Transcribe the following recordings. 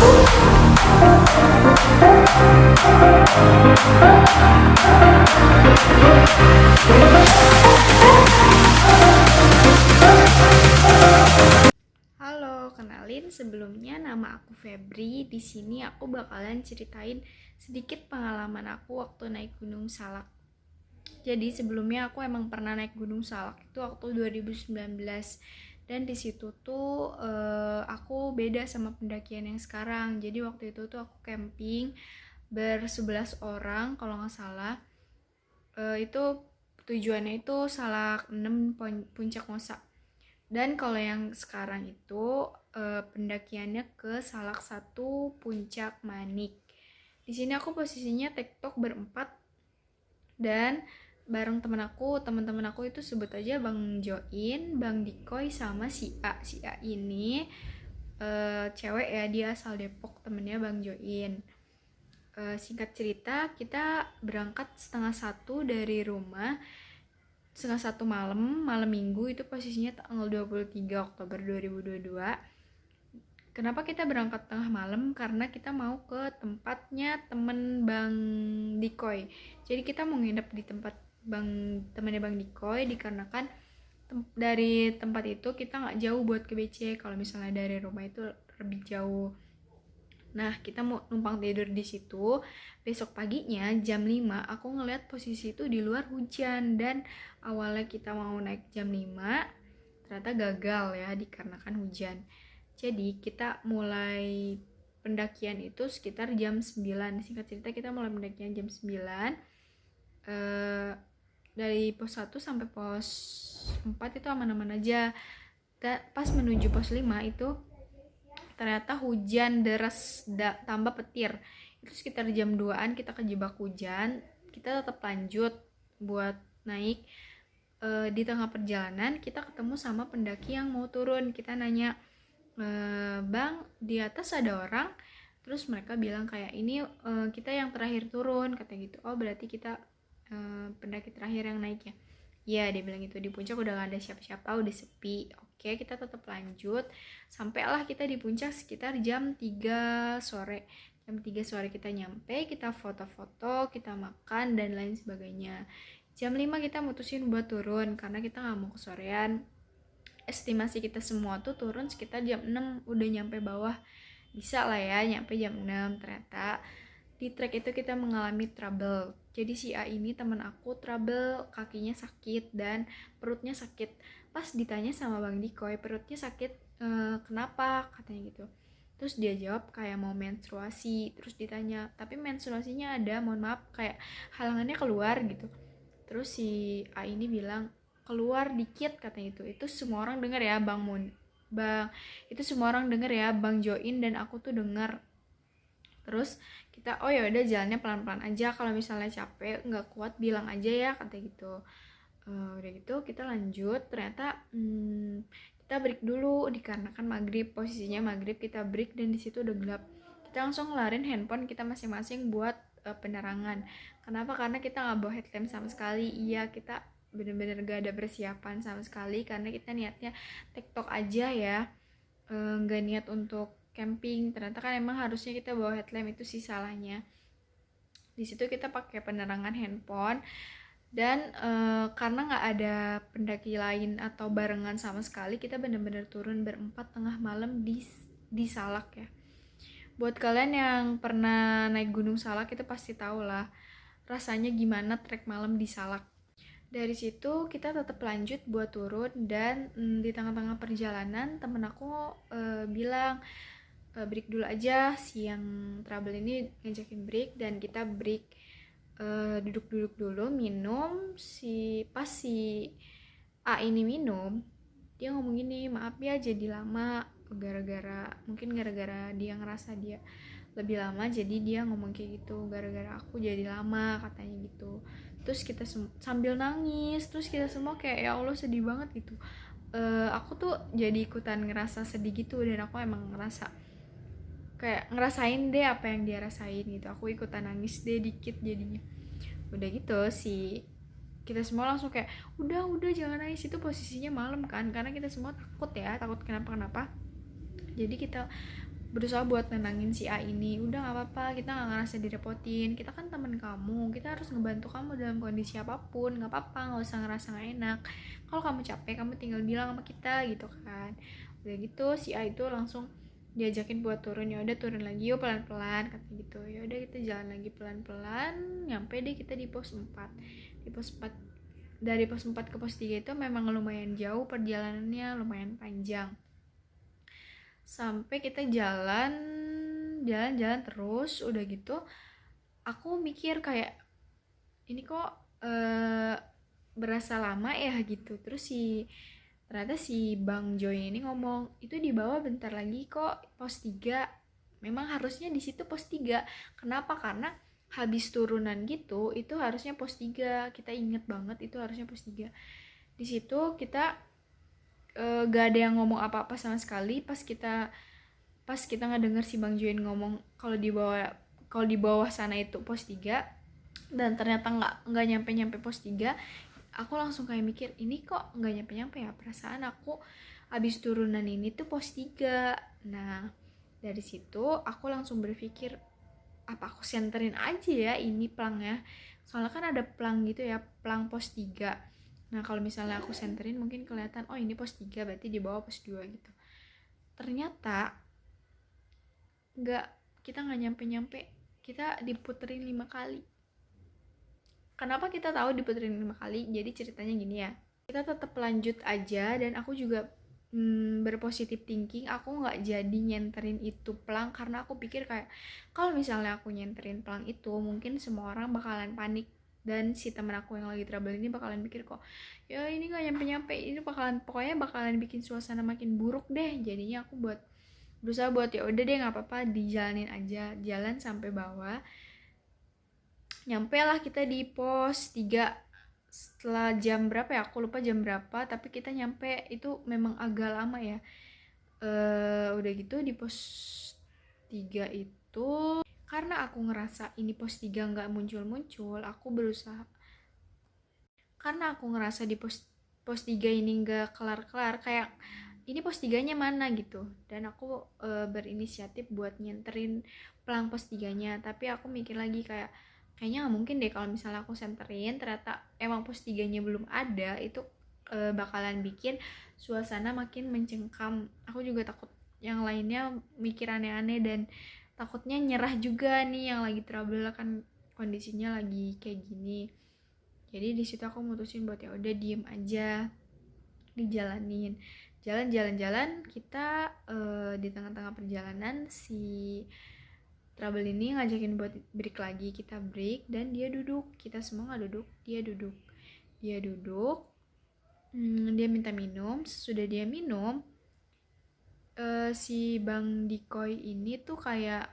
Halo, kenalin sebelumnya nama aku Febri. Di sini aku bakalan ceritain sedikit pengalaman aku waktu naik Gunung Salak. Jadi sebelumnya aku emang pernah naik Gunung Salak itu waktu 2019. Dan di situ tuh aku beda sama pendakian yang sekarang. Jadi waktu itu tuh aku camping ber-11 orang kalau nggak salah. Itu tujuannya itu Salak 6 Puncak Mosa. Dan kalau yang sekarang itu pendakiannya ke Salak 1 Puncak Manik. Di sini aku posisinya tektok berempat dan bareng teman-teman aku itu sebut aja Bang Join, Bang Dikoy sama si A. Si A ini cewek ya, dia asal Depok, temennya Bang Join. Singkat cerita, kita berangkat 12:30 dari rumah. 1:30 malam minggu, itu posisinya tanggal 23 Oktober 2022. Kenapa kita berangkat tengah malam? Karena kita mau ke tempatnya temen Bang Dikoy. Jadi kita mau nginep di tempat temennya Bang Dikoy, dikarenakan dari tempat itu kita nggak jauh buat ke BC. Kalau misalnya dari rumah itu lebih jauh. Nah, kita mau numpang tidur di situ. Besok paginya jam 5 aku ngeliat posisi itu di luar hujan, dan awalnya kita mau naik jam 5 ternyata gagal ya dikarenakan hujan. Jadi kita mulai pendakian itu sekitar jam 9. Singkat cerita kita mulai pendakian jam 9. Dari pos 1 sampai pos 4 itu aman-aman aja. Dan pas menuju pos 5 itu ternyata hujan deras tambah petir. Itu sekitar jam 2-an kita kejebak hujan. Kita tetap lanjut buat naik. Di tengah perjalanan kita ketemu sama pendaki yang mau turun. Kita nanya, Bang, di atas ada orang. Terus mereka bilang kayak ini kita yang terakhir turun, kata gitu. Oh, berarti kita pendaki terakhir yang naik ya. Ya, dia bilang gitu. Di puncak udah gak ada siapa-siapa, udah sepi. Oke, kita tetap lanjut. Sampailah kita di puncak sekitar jam 3 sore. Jam 3 sore kita nyampe, kita foto-foto, kita makan, dan lain sebagainya. Jam 5 kita mutusin buat turun, karena kita gak mau kesorean. Estimasi kita semua tuh turun sekitar jam 6, udah nyampe bawah. Bisa lah ya, nyampe jam 6. Ternyata di trek itu kita mengalami trouble. Jadi si A ini teman aku trouble, kakinya sakit dan perutnya sakit. Pas ditanya sama Bang Dikoy, perutnya sakit kenapa, katanya gitu. Terus dia jawab kayak mau menstruasi. Terus ditanya, tapi menstruasinya ada, mohon maaf, kayak halangannya keluar gitu. Terus si A ini bilang, keluar dikit, katanya gitu. Itu semua orang denger ya, itu semua orang denger ya, Bang Join dan aku tuh denger. Terus kita, oh ya udah jalannya pelan-pelan aja, kalau misalnya capek nggak kuat bilang aja ya, kata gitu. Udah gitu kita lanjut. Ternyata kita break dulu dikarenakan maghrib, posisinya maghrib kita break dan di situ udah gelap. Kita langsung ngelarin handphone kita masing-masing buat penerangan. Kenapa? Karena kita nggak bawa headlamp sama sekali. Iya, kita bener-bener gak ada persiapan sama sekali karena kita niatnya TikTok aja ya, nggak niat untuk camping. Ternyata kan emang harusnya kita bawa headlamp, itu sih salahnya. Di situ kita pakai penerangan handphone. Dan karena nggak ada pendaki lain atau barengan sama sekali, kita bener-bener turun berempat tengah malam di Salak ya. Buat kalian yang pernah naik Gunung Salak itu pasti tahu lah rasanya gimana trek malam di Salak. Dari situ kita tetap lanjut buat turun, dan di tengah-tengah perjalanan temen aku bilang, break dulu aja. Si yang trouble ini ngajakin break, dan kita break, duduk-duduk dulu, minum. Pas si A ini minum, dia ngomong gini, maaf ya jadi lama, mungkin gara-gara dia ngerasa dia lebih lama, jadi dia ngomong kayak gitu, gara-gara aku jadi lama, katanya gitu. Terus kita sambil nangis, terus kita semua kayak ya Allah sedih banget gitu. Aku tuh jadi ikutan ngerasa sedih gitu, dan aku emang ngerasa kayak ngerasain deh apa yang dia rasain gitu. Aku ikutan nangis deh dikit jadinya. Udah gitu sih kita semua langsung kayak udah jangan nangis. Itu posisinya malam kan, karena kita semua takut kenapa. Jadi kita berusaha buat nenangin si A ini, udah nggak apa-apa, kita nggak ngerasa direpotin, kita kan teman kamu, kita harus ngebantu kamu dalam kondisi apapun, nggak apa-apa, nggak usah ngerasa nggak enak. Kalau kamu capek, kamu tinggal bilang sama kita gitu kan. Udah gitu si A itu langsung diajakin buat turun, ya udah turun lagi yuk pelan-pelan kata gitu. Ya udah kita jalan lagi pelan-pelan, nyampe deh kita di pos 4. Di pos 4, dari pos 4 ke pos 3 itu memang lumayan jauh perjalanannya, lumayan panjang. Sampai kita jalan terus, udah gitu aku mikir kayak ini kok berasa lama ya gitu. Terus ternyata si Bang Joy ini ngomong, itu di bawah bentar lagi kok pos 3. Memang harusnya di situ pos 3. Kenapa? Karena habis turunan gitu itu harusnya pos 3. Kita inget banget itu harusnya pos 3. Di situ kita gak ada yang ngomong apa-apa sama sekali. Pas kita ngedenger si Bang Joy ngomong kalau di bawah sana itu pos 3 dan ternyata nggak nyampe pos 3, aku langsung kayak mikir, ini kok nggak nyampe ya, perasaan aku abis turunan ini tuh pos 3. Nah dari situ aku langsung berpikir, apa aku senterin aja ya ini pelangnya, soalnya kan ada pelang gitu ya, pelang pos 3. Nah kalau misalnya aku senterin mungkin kelihatan, oh ini pos 3 berarti di bawah pos 2 gitu. Ternyata kita nggak nyampe, kita diputerin 5 kali. Kenapa kita tahu diputerin 5 kali? Jadi ceritanya gini ya, kita tetap lanjut aja, dan aku juga berpositif thinking, aku nggak jadi nyenterin itu pelang karena aku pikir kayak kalau misalnya aku nyenterin pelang itu mungkin semua orang bakalan panik, dan si temen aku yang lagi trouble ini bakalan mikir kok ya ini nggak nyampe, ini pokoknya bakalan bikin suasana makin buruk deh. Jadinya aku berusaha buat ya udah deh nggak apa-apa, dijalanin aja, jalan sampai bawah. Nyampe lah kita di pos 3 setelah jam berapa ya, aku lupa jam berapa, tapi kita nyampe itu memang agak lama ya. Udah gitu di pos 3 itu karena aku ngerasa ini pos 3 nggak muncul-muncul, aku berusaha, karena aku ngerasa di pos 3 ini nggak kelar-kelar, kayak ini pos 3-nya mana gitu, dan aku berinisiatif buat nyenterin pelang pos 3-nya. Tapi aku mikir lagi kayaknya nggak mungkin deh kalau misalnya aku senterin ternyata emang pos 3-nya belum ada, itu bakalan bikin suasana makin mencengkam. Aku juga takut yang lainnya mikir aneh-aneh dan takutnya nyerah juga nih yang lagi trouble, kan kondisinya lagi kayak gini. Jadi di situ aku mutusin buat ya udah diem aja, dijalanin. Jalan kita di tengah-tengah perjalanan si trouble ini ngajakin buat break lagi. Kita break dan dia duduk, kita semua nggak duduk, dia duduk. Dia minta minum. Sesudah dia minum, si Bang Dikoy ini tuh kayak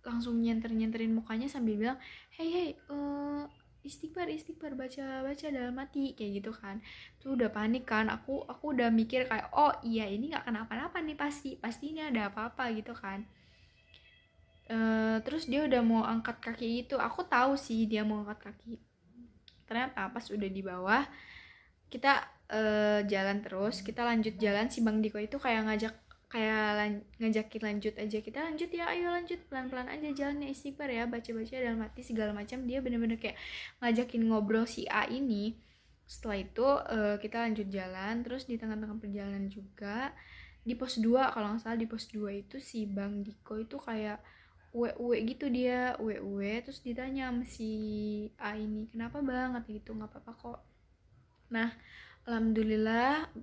langsung nyenterin mukanya sambil bilang, hey istighfar, baca dalam hati kayak gitu kan. Tuh udah panik kan, aku udah mikir kayak oh iya ini nggak kenapa-napa nih, pasti ini ada apa-apa gitu kan. Terus dia udah mau angkat kaki gitu, aku tahu sih dia mau angkat kaki. Ternyata pas udah di bawah kita jalan terus, kita lanjut jalan. Si Bang Diko itu kayak ngajakin lanjut aja, kita lanjut ya, ayo lanjut, pelan-pelan aja jalannya, istighfar ya, baca-baca dalam hati segala macam. Dia bener-bener kayak ngajakin ngobrol si A ini. Setelah itu kita lanjut jalan. Terus di tengah-tengah perjalanan juga di pos 2, kalau nggak salah di pos 2 itu si Bang Diko itu kayak uwe gitu, dia uwe terus ditanya sama si A ini, kenapa banget gitu, nggak apa-apa kok. Nah alhamdulillah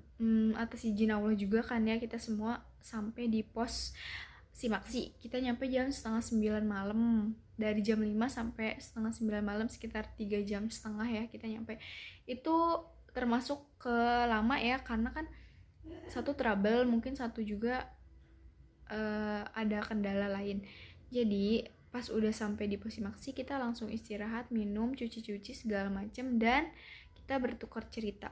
atas izin Allah juga kan ya, kita semua sampai di pos Simaksi. Kita nyampe jam 8:30 malam. Dari jam 5 sampai 8:30 malam, sekitar 3,5 jam ya kita nyampe. Itu termasuk ke lama ya, karena kan satu trouble, mungkin satu juga ada kendala lain. Jadi pas udah sampai di pos Simaksi, kita langsung istirahat, minum, cuci segala macam, dan kita bertukar cerita.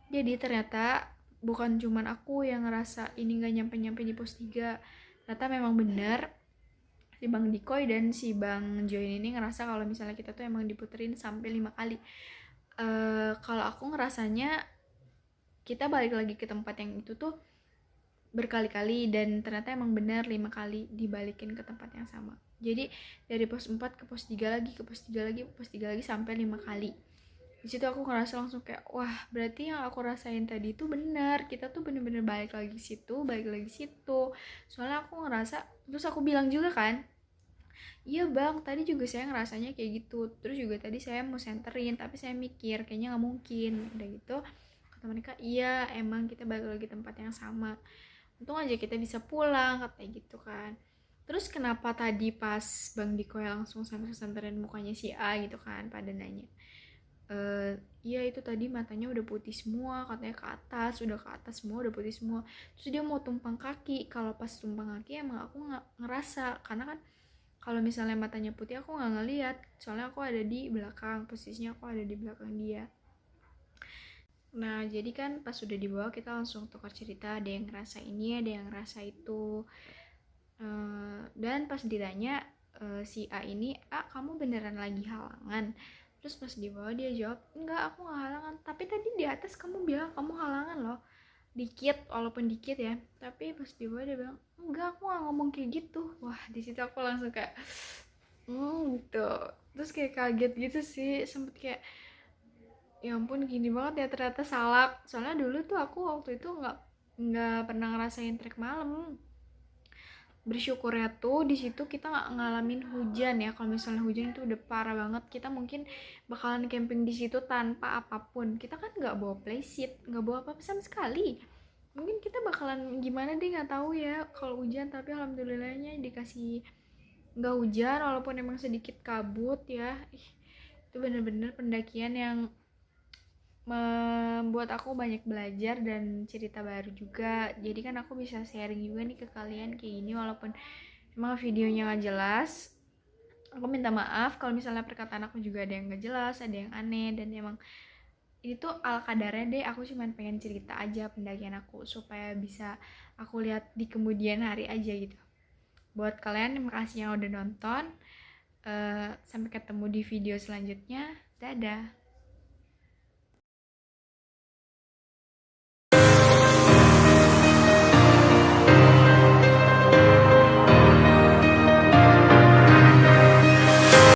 Jadi ternyata bukan cuman aku yang ngerasa ini gak nyampe di pos 3. Ternyata memang benar si Bang Dikoy dan si Bang Join ini ngerasa kalau misalnya kita tuh emang diputerin sampai 5 kali. Kalau aku ngerasanya kita balik lagi ke tempat yang itu tuh berkali-kali, dan ternyata emang benar 5 kali dibalikin ke tempat yang sama. Jadi dari pos 4 ke pos 3 lagi, ke pos 3 lagi, pos 3 lagi, sampai 5 kali. Di situ aku ngerasa langsung kayak, wah berarti yang aku rasain tadi itu benar, kita tuh bener-bener balik lagi situ. Soalnya aku ngerasa, terus aku bilang juga kan, iya bang, tadi juga saya ngerasanya kayak gitu, terus juga tadi saya mau senterin tapi saya mikir kayaknya nggak mungkin. Udah gitu kata mereka, iya emang kita balik lagi tempat yang sama, untung aja kita bisa pulang, katanya gitu kan. Terus kenapa tadi pas Bang Diko langsung santer-santerin mukanya si A gitu kan, pada nanya, iya itu tadi matanya udah putih semua, katanya ke atas, udah ke atas semua, udah putih semua. Terus dia mau tumpang kaki. Kalau pas tumpang kaki emang aku nggak ngerasa, karena kan kalau misalnya matanya putih aku nggak ngeliat, soalnya aku ada di belakang, posisinya aku ada di belakang dia. Nah jadi kan pas sudah dibawa kita langsung tukar cerita, ada yang ngerasa ini, ada yang ngerasa itu. Dan pas ditanya, si A ini, A kamu beneran lagi halangan? Terus pas dibawa dia jawab, enggak aku nggak halangan, tapi tadi di atas kamu bilang kamu halangan loh, dikit, walaupun dikit ya. Tapi pas dibawa dia bilang, enggak aku nggak ngomong kayak gitu. Wah di situ aku langsung kayak gitu. Terus kayak kaget gitu sih, sempet kayak ya ampun gini banget ya ternyata salah. Soalnya dulu tuh aku waktu itu nggak pernah ngerasain trek malam. Bersyukurnya tuh di situ kita nggak ngalamin hujan ya. Kalau misalnya hujan itu udah parah banget, kita mungkin bakalan camping di situ tanpa apapun. Kita kan nggak bawa playseat, nggak bawa apa-apa sama sekali. Mungkin kita bakalan gimana deh, nggak tahu ya kalau hujan. Tapi alhamdulillahnya dikasih nggak hujan, walaupun emang sedikit kabut ya. Itu bener-bener pendakian yang membuat aku banyak belajar dan cerita baru juga. Jadi kan aku bisa sharing juga nih ke kalian kayak gini, walaupun emang videonya gak jelas. Aku minta maaf kalau misalnya perkataan aku juga ada yang gak jelas, ada yang aneh, dan emang ini tuh ala kadarnya deh. Aku cuman pengen cerita aja pendakian aku supaya bisa aku lihat di kemudian hari aja gitu. Buat kalian, terima kasih yang udah nonton. Sampai ketemu di video selanjutnya. Dadah.